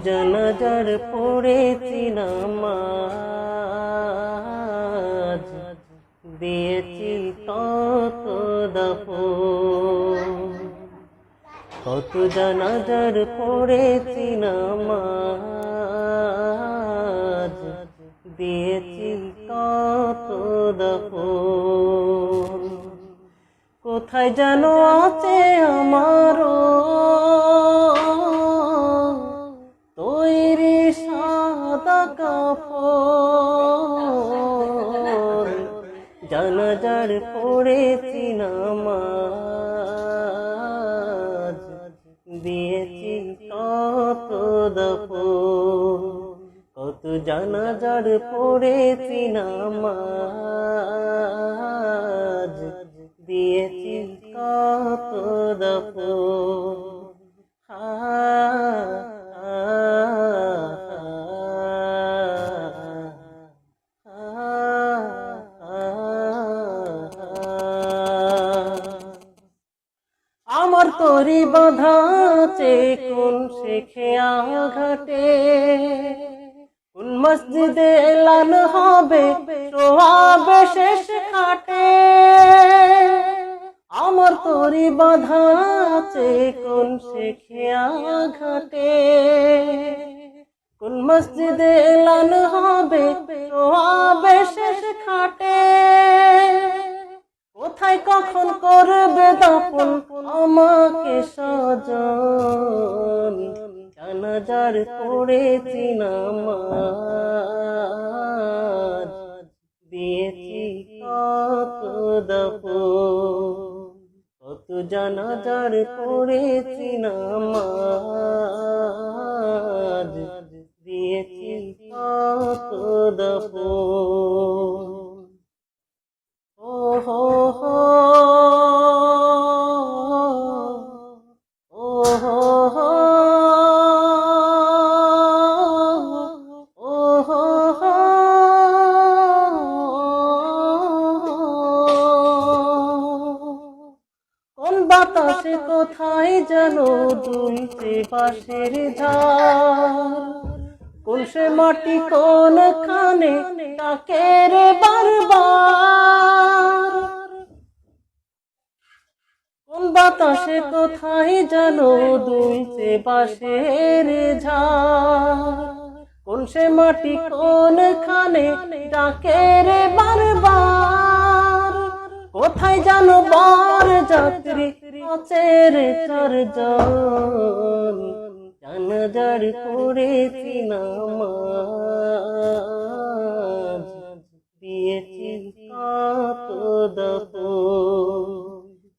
জানাজার পড়েছি নামাজ, দিয়েছি কত দাফন। কত জানাজার পড়েছি নামাজ, দিয়েছি কত দাফন। কোথায় যেন আছে আমারও তৈরি সাদা কাফন। জানাজার পড়েছি নামাজ, দিয়েছি কত দাফন। কত জানাজার পড়েছি নামাজ, দিয়েছি কত দাফন। আমার তরি বাঁধা আছে কোন শেখে আঘাটে, কোন মসজিদে এলান হবে সোহাবে শেষ খাটে। আমার তরি বাঁধা আছে কোন শেখে আঘাটে, কোন মসজিদে এলান হবে সোহাবে শেষ খাটে। কোথায় কখন করবে দাফন আমাকে স্বজন। জানাজার পড়েছি নামাজ, দিয়েছি কত দাফন। কত জানাজার পড়েছি নামাজ, দিয়েছি কত দাফন। ওহো হো ওহো হো ওহো হো। কোন বাতাসে কোথায় যেন দুলছে বাঁশের ঝাড়, কোন সে মাটি কোন খানে ডাকে রে বারবার। কোন বাতাসে কোথায় যেন দুলছে বাঁশের ঝাড়, কোন সে মাটি কোন খানে ডাকে রে বারবার। কোথায় যেন বার যাত্রী আছে রে চারজন। জানাজার পড়েছি নামাজ, দিয়েছি কত দাফন।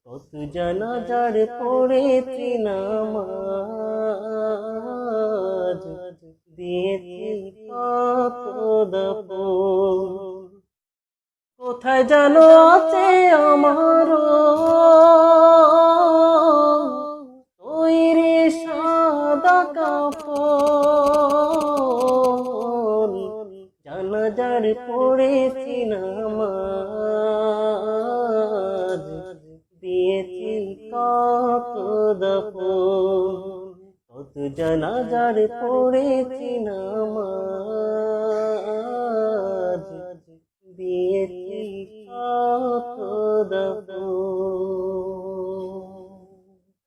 কত জানাজার পড়েছি নামাজ, দিয়েছি কত দাফন। কোথায় যেন আছে আমারও তৈরি সাদা কাফন। জানাজার পড়েছি নামাজ, দিয়েছি কত দাফন। কত জানাজার পড়েছি নামাজ, দিয়েছি কত দাফন।